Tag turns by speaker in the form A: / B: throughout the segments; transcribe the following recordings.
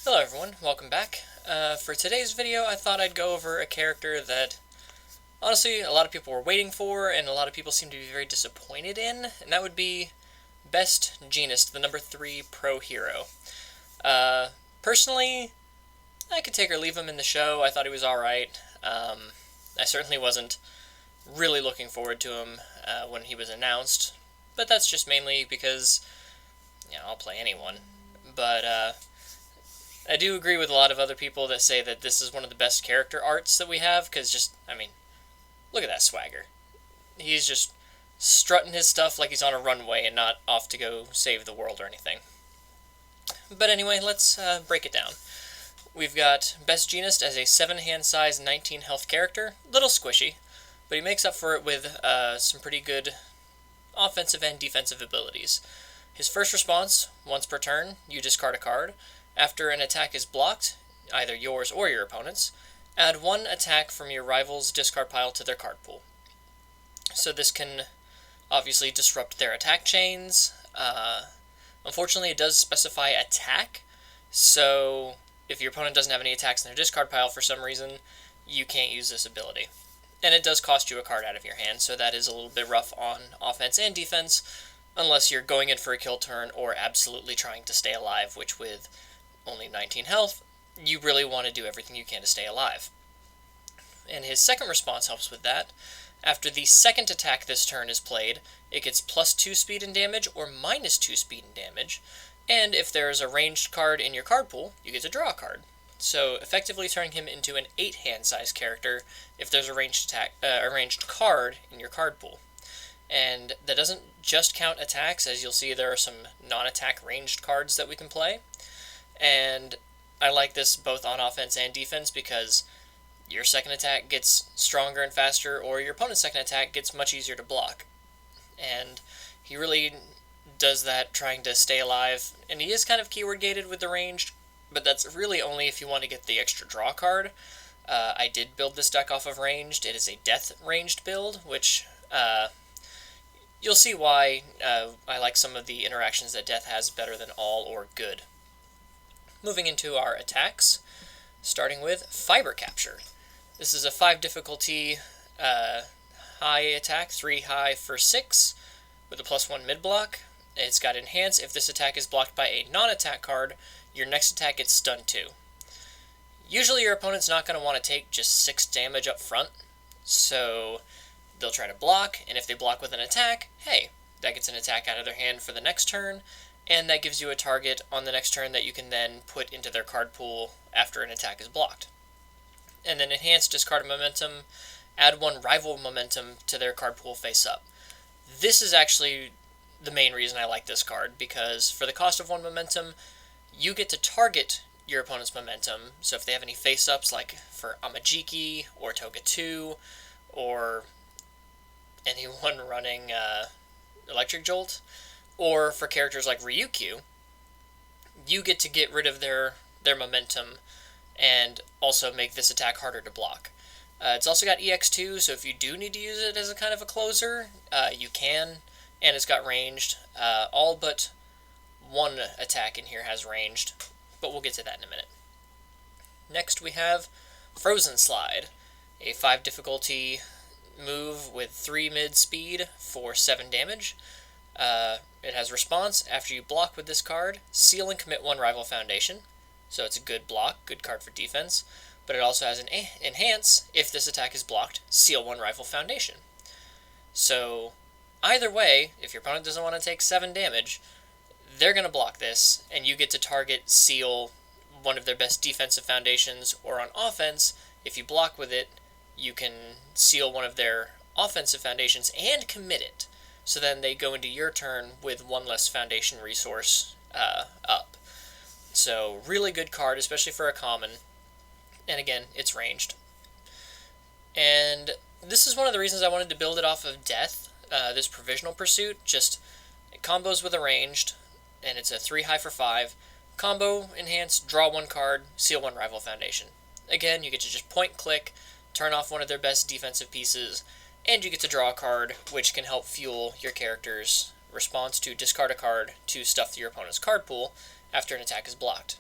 A: Hello everyone, welcome back. For today's video, I thought I'd go over a character that, honestly, a lot of people were waiting for, and a lot of people seem to be very disappointed in, and that would be Best Jeanist, the number 3 pro hero. Personally, I could take or leave him in the show. I thought he was alright. I certainly wasn't really looking forward to him when he was announced, but that's just mainly because, I'll play anyone. But, I do agree with a lot of other people that say that this is one of the best character arts that we have, because look at that swagger. He's just strutting his stuff like he's on a runway and not off to go save the world or anything. But anyway, let's break it down. We've got Best Jeanist as a 7 hand size, 19 health character. Little squishy, but he makes up for it with some pretty good offensive and defensive abilities. His first response, once per turn, you discard a card. After an attack is blocked, either yours or your opponent's, add 1 attack from your rival's discard pile to their card pool. So this can obviously disrupt their attack chains. Unfortunately, it does specify attack, so if your opponent doesn't have any attacks in their discard pile for some reason, you can't use this ability. And it does cost you a card out of your hand, so that is a little bit rough on offense and defense, unless you're going in for a kill turn or absolutely trying to stay alive, which with only 19 health, you really want to do everything you can to stay alive. And his second response helps with that. After the second attack this turn is played, it gets +2 speed and damage or -2 speed and damage, and if there is a ranged card in your card pool, you get to draw a card. So effectively turning him into an 8 hand size character if there's a ranged card in your card pool. And that doesn't just count attacks, as you'll see there are some non-attack ranged cards that we can play. And I like this both on offense and defense because your second attack gets stronger and faster, or your opponent's second attack gets much easier to block. And he really does that trying to stay alive, and he is kind of keyword gated with the ranged, but that's really only if you want to get the extra draw card. I did build this deck off of ranged. It is a death ranged build, which you'll see why I like some of the interactions that death has better than all or good. Moving into our attacks, starting with Fiber Capture. This is a 5 difficulty high attack, 3 high for 6, with a +1 mid block. It's got Enhance. If this attack is blocked by a non-attack card, your next attack gets stunned too. Usually your opponent's not going to want to take just 6 damage up front, so they'll try to block, and if they block with an attack, hey, that gets an attack out of their hand for the next turn, and that gives you a target on the next turn that you can then put into their card pool after an attack is blocked. And then Enhance, discard momentum, add 1 rival momentum to their card pool face up. This is actually the main reason I like this card, because for the cost of 1 momentum, you get to target your opponent's momentum. So if they have any face-ups, like for Amajiki or Toga 2, or anyone running Electric Jolt, or for characters like Ryukyu, you get to get rid of their momentum and also make this attack harder to block. It's also got EX2, so if you do need to use it as a kind of a closer, you can, and it's got ranged. All but 1 attack in here has ranged, but we'll get to that in a minute. Next we have Frozen Slide, a 5 difficulty move with 3 mid speed for 7 damage. It has response. After you block with this card, seal and commit 1 rival foundation. So it's a good block, good card for defense. But it also has an enhance. If this attack is blocked, seal 1 rival foundation. So either way, if your opponent doesn't want to take 7 damage, they're going to block this, and you get to target, seal one of their best defensive foundations, or on offense, if you block with it, you can seal one of their offensive foundations and commit it. So then they go into your turn with 1 less foundation resource up. So really good card, especially for a common. And again, it's ranged. And this is one of the reasons I wanted to build it off of Death, this Provisional Pursuit. Just it combos with a ranged, and it's a 3 high for 5. Combo, enhance, draw 1 card, seal 1 rival foundation. Again, you get to just point click, turn off one of their best defensive pieces, and you get to draw a card, which can help fuel your character's response to discard a card to stuff your opponent's card pool after an attack is blocked.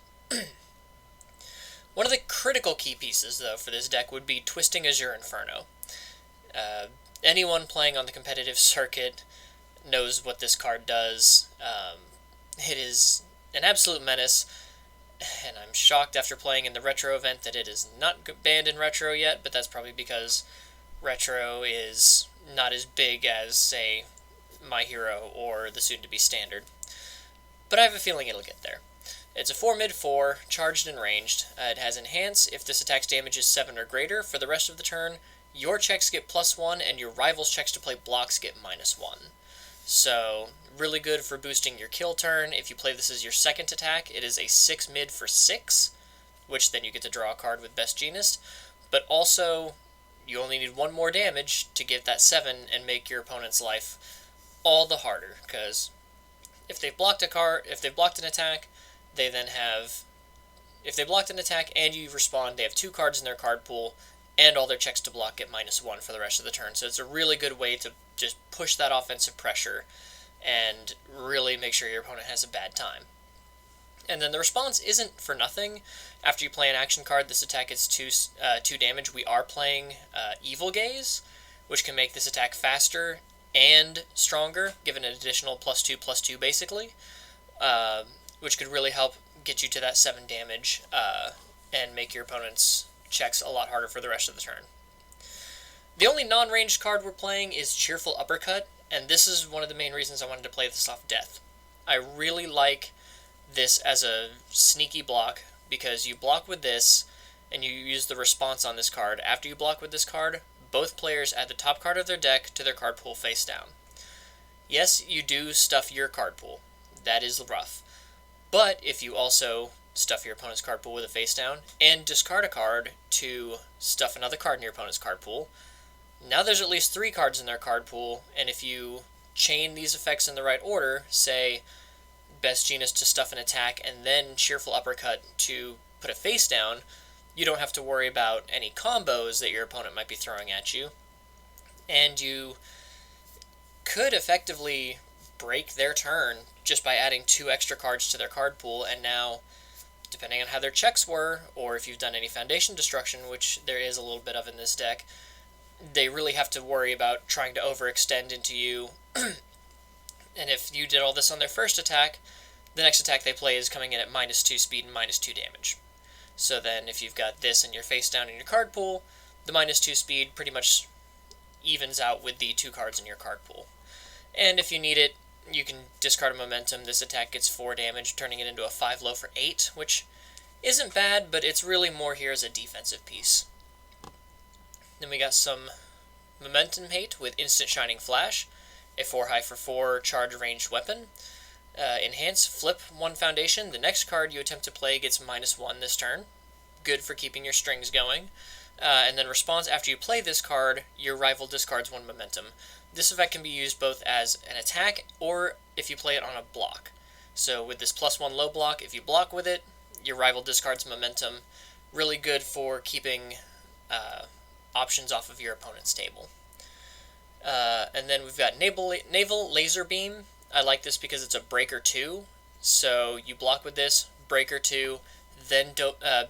A: One of the critical key pieces, though, for this deck would be Twisting Azure Inferno. Uh, Anyone playing on the competitive circuit knows what this card does. It is an absolute menace, and I'm shocked after playing in the Retro event that it is not banned in Retro yet, but that's probably because Retro is not as big as, say, My Hero or the soon-to-be Standard. But I have a feeling it'll get there. It's a 4 mid 4, charged and ranged. It has Enhance. If this attack's damage is 7 or greater for the rest of the turn, your checks get +1, and your rival's checks to play blocks get -1. So, really good for boosting your kill turn. If you play this as your second attack, it is a 6 mid for 6, which then you get to draw a card with Best Jeanist. But also, you only need 1 more damage to get that 7 and make your opponent's life all the harder, because if they've blocked an attack, they then have, if they blocked an attack and you respond, they have 2 cards in their card pool, and all their checks to block get -1 for the rest of the turn. So it's a really good way to just push that offensive pressure and really make sure your opponent has a bad time. And then the response isn't for nothing. After you play an action card, this attack is 2 damage. We are playing Evil Gaze, which can make this attack faster and stronger, given an additional +2/+2 basically, which could really help get you to that 7 damage and make your opponent's checks a lot harder for the rest of the turn. The only non-ranged card we're playing is Cheerful Uppercut, and this is one of the main reasons I wanted to play this off Death. I really like this as a sneaky block, because you block with this, and you use the response on this card. After you block with this card, both players add the top card of their deck to their card pool face down. Yes, you do stuff your card pool. That is rough. But if you also stuff your opponent's card pool with a face down, and discard a card to stuff another card in your opponent's card pool, now there's at least 3 cards in their card pool, and if you chain these effects in the right order, say Best Jeanist to stuff an attack, and then Cheerful Uppercut to put a face down, you don't have to worry about any combos that your opponent might be throwing at you, and you could effectively break their turn just by adding 2 extra cards to their card pool, and now, depending on how their checks were, or if you've done any foundation destruction, which there is a little bit of in this deck, they really have to worry about trying to overextend into you. And if you did all this on their first attack, the next attack they play is coming in at -2 speed and -2 damage. So then if you've got this and your face down in your card pool, the -2 speed pretty much evens out with the 2 cards in your card pool. And if you need it, you can discard a Momentum. This attack gets 4 damage, turning it into a 5 low for 8, which isn't bad, but it's really more here as a defensive piece. Then we got some Momentum hate with Instant Shining Flash, a 4 high for 4 charge ranged weapon. Enhance, flip 1 foundation. The next card you attempt to play gets -1 this turn. Good for keeping your strings going. And then response, after you play this card, your rival discards 1 momentum. This effect can be used both as an attack or if you play it on a block. So with this +1 low block, if you block with it, your rival discards momentum. Really good for keeping options off of your opponent's table. And then we've got Naval Laser Beam. I like this because it's a breaker 2. So you block with this, breaker 2, then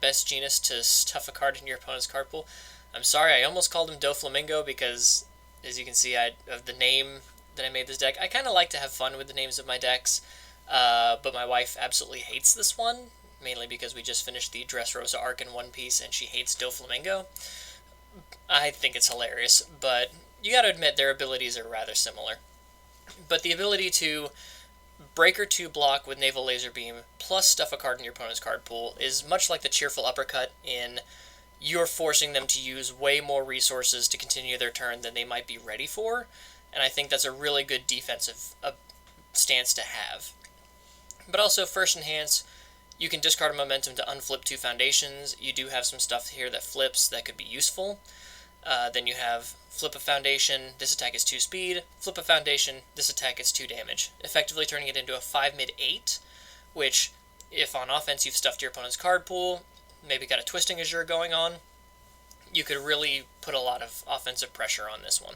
A: Best Jeanist to stuff a card in your opponent's card pool. I'm sorry, I almost called him Doflamingo because, as you can see, of the name that I made this deck, I kind of like to have fun with the names of my decks, but my wife absolutely hates this one, mainly because we just finished the Dressrosa arc in One Piece, and she hates Doflamingo. I think it's hilarious, but you gotta admit their abilities are rather similar. But the ability to breaker 2 block with Naval Laser Beam plus stuff a card in your opponent's card pool is much like the Cheerful Uppercut in you're forcing them to use way more resources to continue their turn than they might be ready for, and I think that's a really good defensive stance to have. But also, first enhance, you can discard a momentum to unflip 2 foundations. You do have some stuff here that flips that could be useful. Then you have flip a foundation, this attack is 2 speed, flip a foundation, this attack is 2 damage, effectively turning it into a 5 mid 8, which, if on offense you've stuffed your opponent's card pool, maybe got a Twisting Azure going on, you could really put a lot of offensive pressure on this one.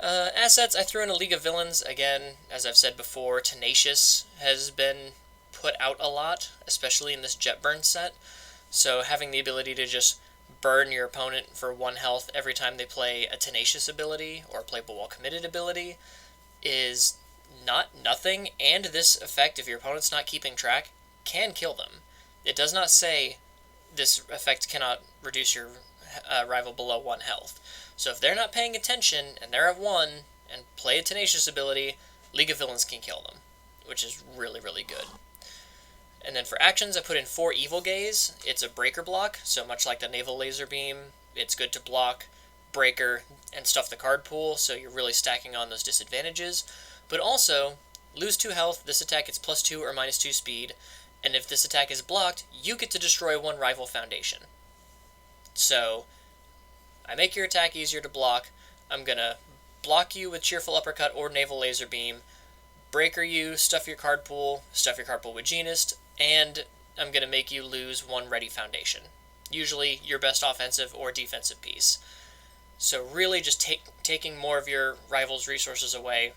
A: Assets, I threw in a League of Villains. Again, as I've said before, Tenacious has been put out a lot, especially in this Jetburn set. So having the ability to just burn your opponent for 1 health every time they play a Tenacious ability or play but while committed ability is not nothing, and this effect, if your opponent's not keeping track, can kill them. It does not say this effect cannot reduce your rival below 1 health. So if they're not paying attention and they're at 1 and play a Tenacious ability, League of Villains can kill them, which is really, really good. And then for actions, I put in 4 Evil Gaze. It's a breaker block, so much like the Naval Laser Beam, it's good to block, breaker, and stuff the card pool, so you're really stacking on those disadvantages. But also, lose 2 health, this attack gets +2 or -2 speed, and if this attack is blocked, you get to destroy 1 rival foundation. So, I make your attack easier to block. I'm going to block you with Cheerful Uppercut or Naval Laser Beam, breaker you, stuff your card pool with Jeanist, and I'm going to make you lose 1 ready foundation. Usually your best offensive or defensive piece. So really just taking more of your rival's resources away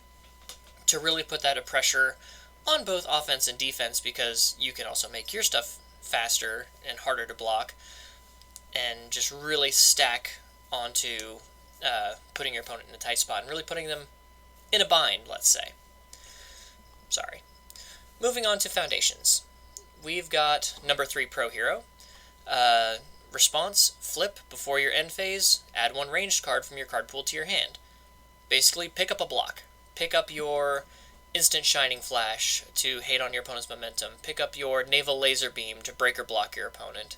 A: to really put that pressure on both offense and defense, because you can also make your stuff faster and harder to block, and just really stack onto putting your opponent in a tight spot and really putting them in a bind, let's say. Sorry. Moving on to foundations. We've got number 3 Pro Hero. Response, flip before your end phase, add 1 ranged card from your card pool to your hand. Basically, pick up a block. Pick up your Instant Shining Flash to hate on your opponent's momentum. Pick up your Naval Laser Beam to break or block your opponent.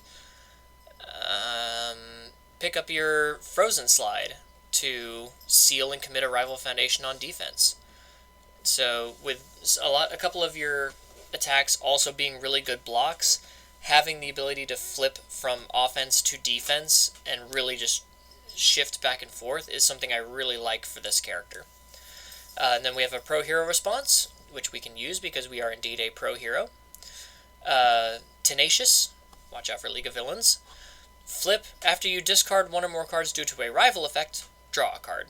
A: Pick up your Frozen Slide to seal and commit a rival foundation on defense. So with a couple of your attacks also being really good blocks, having the ability to flip from offense to defense and really just shift back and forth is something I really like for this character. And then we have a Pro Hero response, which we can use because we are indeed a Pro Hero. Tenacious, watch out for League of Villains. Flip, after you discard 1 or more cards due to a rival effect, draw a card.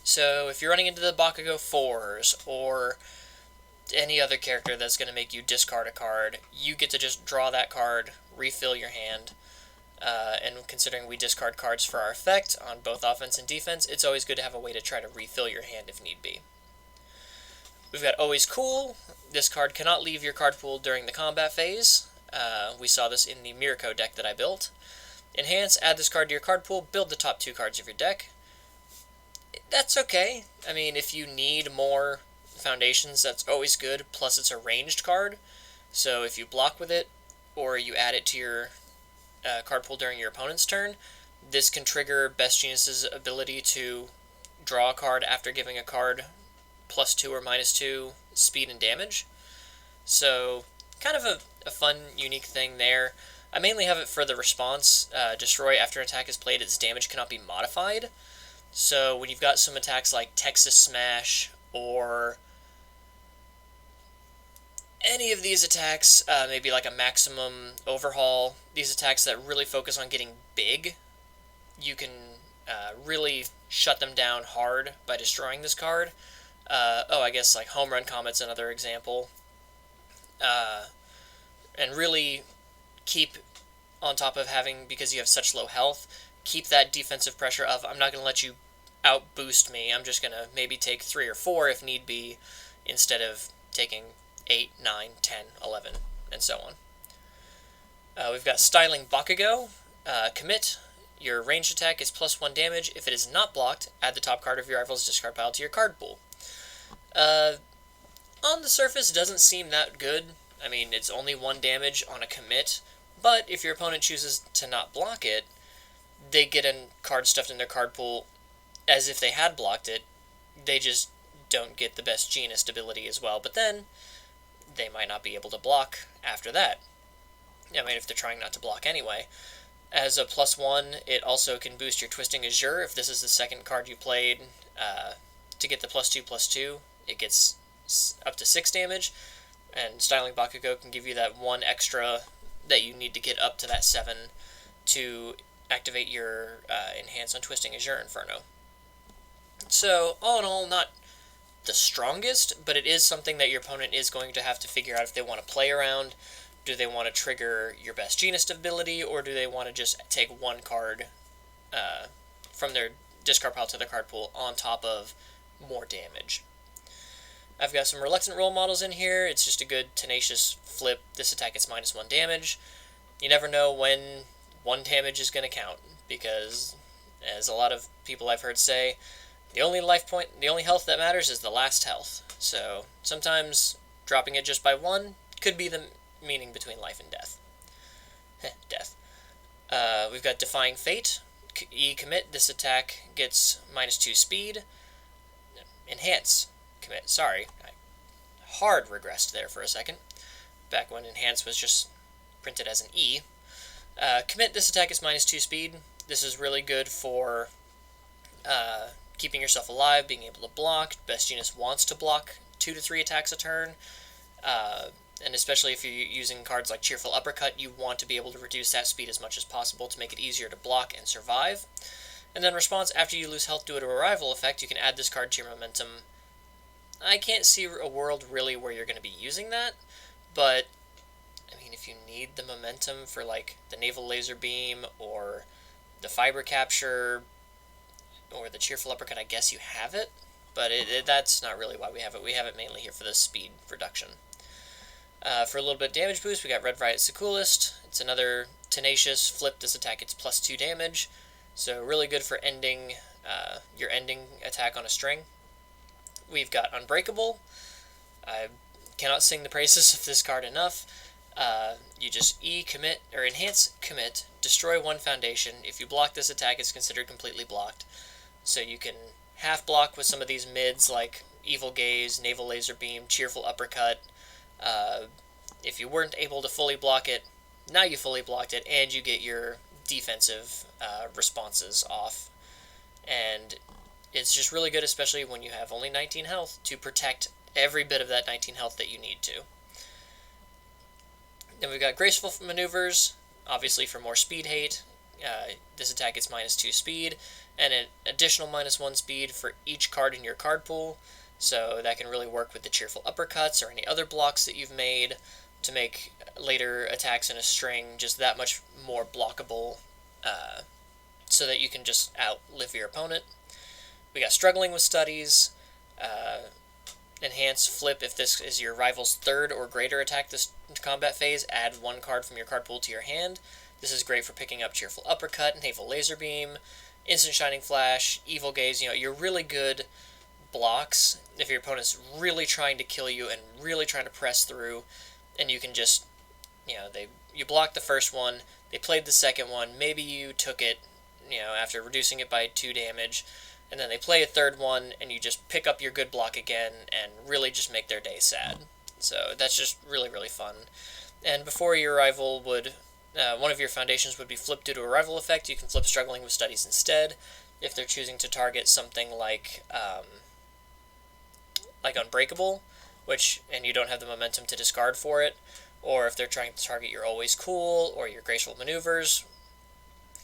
A: So if you're running into the Bakugo 4s, or any other character that's going to make you discard a card, you get to just draw that card, refill your hand, and considering we discard cards for our effect on both offense and defense, it's always good to have a way to try to refill your hand if need be. We've got Always Cool. This card cannot leave your card pool during the combat phase. We saw this in the Mirko deck that I built. Enhance, add this card to your card pool, build the top 2 cards of your deck. That's okay. I mean, if you need more foundations, that's always good, plus it's a ranged card, so if you block with it, or you add it to your card pool during your opponent's turn, this can trigger Best Jeanist's ability to draw a card after giving a card +2 or -2 speed and damage. So, kind of a fun, unique thing there. I mainly have it for the response. Destroy after an attack is played, its damage cannot be modified. So when you've got some attacks like Texas Smash or any of these attacks, maybe like a Maximum Overhaul, these attacks that really focus on getting big, you can really shut them down hard by destroying this card. I guess like Home Run Comet's another example. And really keep on top of having, because you have such low health, keep that defensive pressure of, I'm not going to let you out-boost me, I'm just going to maybe take 3 or 4 if need be, instead of taking 8, 9, 10, 11, and so on. We've got Styling Bakugo. Commit. Your ranged attack is +1 damage. If it is not blocked, add the top card of your rival's discard pile to your card pool. On the surface, doesn't seem that good. I mean, it's only 1 damage on a commit, but if your opponent chooses to not block it, they get a card stuffed in their card pool as if they had blocked it. They just don't get the Best Jeanist ability as well, but then they might not be able to block after that. I mean, if they're trying not to block anyway. As a +1, it also can boost your Twisting Azure. If this is the second card you played, to get the +2/+2, it gets up to 6 damage, and Styling Bakugo can give you that 1 extra that you need to get up to that 7 to activate your Enhance on Twisting Azure Inferno. So, all in all, not the strongest, but it is something that your opponent is going to have to figure out if they want to play around, do they want to trigger your best Jeanist ability, or do they want to just take one card from their discard pile to their card pool on top of more damage? I've got some Reluctant Role Models in here. It's just a good tenacious flip. This attack gets -1 damage. You never know when 1 damage is going to count, because, as a lot of people I've heard say, the only health that matters is the last health. So sometimes dropping it just by 1 could be the meaning between life and death. Death. We've got Defying Fate. Commit. This attack gets -2 speed. Enhance. Commit. Sorry. I hard regressed there for a second. Back when Enhance was just printed as an E. Commit. This attack is -2 speed. This is really good for keeping yourself alive, being able to block. Best Jeanist wants to block 2 to 3 attacks a turn. And especially if you're using cards like Cheerful Uppercut, you want to be able to reduce that speed as much as possible to make it easier to block and survive. And then response, after you lose health due to a rival effect, you can add this card to your momentum. I can't see a world really where you're going to be using that, but I mean, if you need the momentum for like the Naval Laser Beam or the Fiber Capture or the Cheerful Uppercut, I guess you have it, but that's not really why we have it. We have it mainly here for the speed reduction. For a little bit of damage boost, we got Red Riot Secoolist. It's another tenacious flip. This attack gets +2 damage, so really good for ending your ending attack on a string. We've got Unbreakable. I cannot sing the praises of this card enough. You just commit, or enhance commit, destroy 1 foundation. If you block this attack, it's considered completely blocked. So you can half block with some of these mids like Evil Gaze, Naval Laser Beam, Cheerful Uppercut. If you weren't able to fully block it, now you fully blocked it, and you get your defensive responses off. And it's just really good, especially when you have only 19 health, to protect every bit of that 19 health that you need to. Then we've got Graceful Maneuvers, obviously for more speed hate. This attack gets -2 speed, and an additional -1 speed for each card in your card pool. So that can really work with the Cheerful Uppercuts or any other blocks that you've made to make later attacks in a string just that much more blockable, so that you can just outlive your opponent. We got Struggling with Studies. Enhance flip. If this is your rival's 3rd or greater attack this combat phase, add 1 card from your card pool to your hand. This is great for picking up Cheerful Uppercut, Naval Laser Beam, Instant Shining Flash, Evil Gaze. You're really good blocks if your opponent's really trying to kill you and really trying to press through, and you can just, you blocked the first one, they played the second one, maybe you took it, after reducing it by 2 damage, and then they play a third one, and you just pick up your good block again and really just make their day sad. So that's just really, really fun. And before your rival would, one of your foundations would be flipped due to a rival effect, you can flip Struggling with Studies instead, if they're choosing to target something like Unbreakable, and you don't have the momentum to discard for it, or if they're trying to target your Always Cool or your Graceful Maneuvers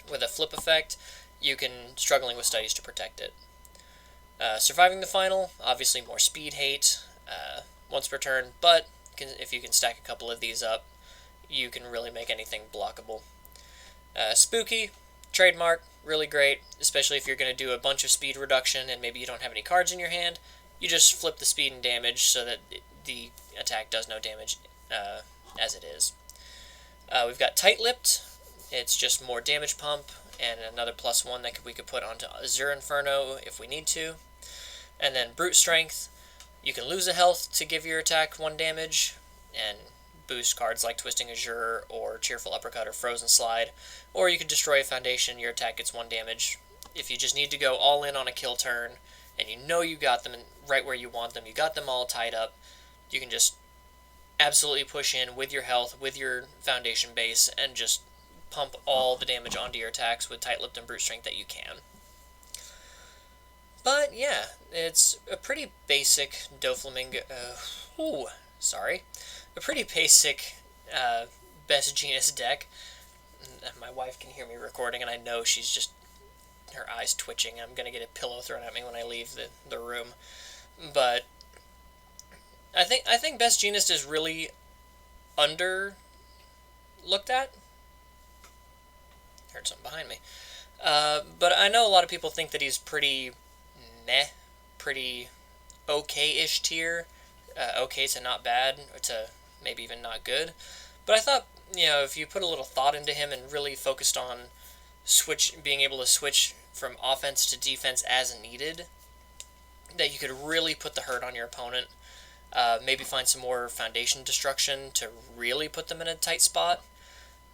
A: with a flip effect, you can Struggling with Studies to protect it. Surviving the Final, obviously more speed hate once per turn, but if you can stack a couple of these up, you can really make anything blockable. Spooky, trademark, really great, especially if you're going to do a bunch of speed reduction and maybe you don't have any cards in your hand. You just flip the speed and damage so that the attack does no damage as it is. We've got Tight-Lipped. It's just more damage pump and another +1 that we could put onto Azure Inferno if we need to. And then Brute Strength. You can lose a health to give your attack 1 damage and boost cards like Twisting Azure or Cheerful Uppercut or Frozen Slide. Or you could destroy a foundation, your attack gets 1 damage. If you just need to go all in on a kill turn, and you got them right where you want them, you got them all tied up, you can just absolutely push in with your health, with your foundation base, and just pump all the damage onto your attacks with Tight-Lipped and Brute Strength that you can. But yeah, it's a pretty basic Doflamingo, a pretty basic Best Jeanist deck. My wife can hear me recording, and I know she's just, her eyes twitching. I'm going to get a pillow thrown at me when I leave the room. But I think Best Jeanist is really looked at. Heard something behind me. But I know a lot of people think that he's pretty meh, pretty okay-ish tier. Okay to not bad, or to maybe even not good. But I thought, if you put a little thought into him and really focused on being able to switch from offense to defense as needed, that you could really put the hurt on your opponent. Maybe find some more foundation destruction to really put them in a tight spot.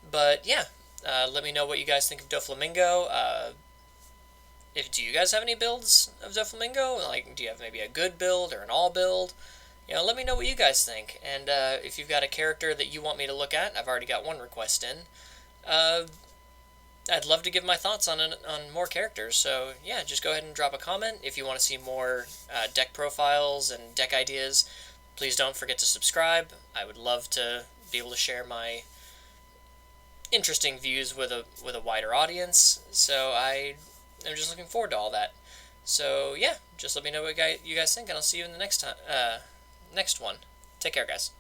A: But yeah, let me know what you guys think of Doflamingo. Do you guys have any builds of Doflamingo? Like, do you have maybe a good build or an all build? Let me know what you guys think. And if you've got a character that you want me to look at, I've already got one request in. I'd love to give my thoughts on more characters. So yeah, just go ahead and drop a comment. If you want to see more deck profiles and deck ideas, please don't forget to subscribe. I would love to be able to share my interesting views with a wider audience. So I'm just looking forward to all that. So yeah, just let me know what you guys think, and I'll see you in the next one. Take care, guys.